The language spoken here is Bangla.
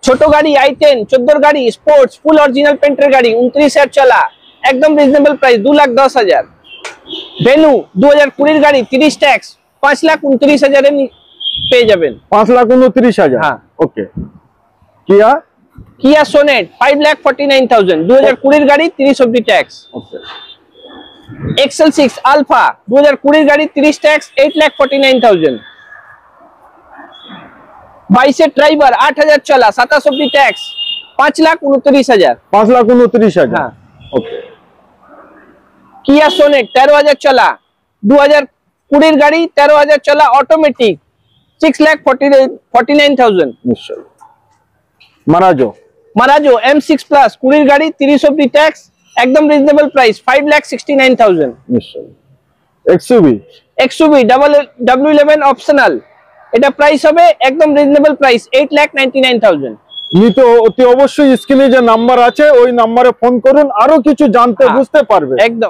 ছোট গাড়ি i10 14 গাড়ি স্পোর্টস ফুল অরিজিনাল পেন্টের গাড়ি 29,000 চলা একদম রিজনেবল প্রাইস 2,10,000। ভেনু 2020 গাড়ি 30 ট্যাক্স 5,29,000 এ পেয়ে যাবেন। 5,29,000। হ্যাঁ ওকে। কিয়া সোনেট 5,49,000 2020 গাড়ি 30 অবধি ট্যাক্স। ওকে। XL6 আলফা 2020 গাড়ি 30 ট্যাক্স 8,49,000। 22 এর ড্রাইভার 8,000 চলা 27 অবধি ট্যাক্স 5,29,000। 5,29,000। হ্যাঁ ওকে। কিয়া সোনেট 13,000 চলা 2020 গাড়ি 13,000 চলা অটোমেটিক 6,49,000। নিশ্চয়। মারাজো M6 প্লাস 20 গাড়ি 30 অবধি ট্যাক্স একদম রিজনেবল প্রাইস 5,69,000। নিশ্চয়। এক্সইউভি W11 অপশনাল এটা প্রাইস হবে একদম রিজনেবল প্রাইস 8,99,000। নিতে অতি অবশ্যই স্ক্রিনে যে নাম্বার আছে ওই নম্বরে ফোন করুন, আরো কিছু জানতে বুঝতে পারবে। একদম।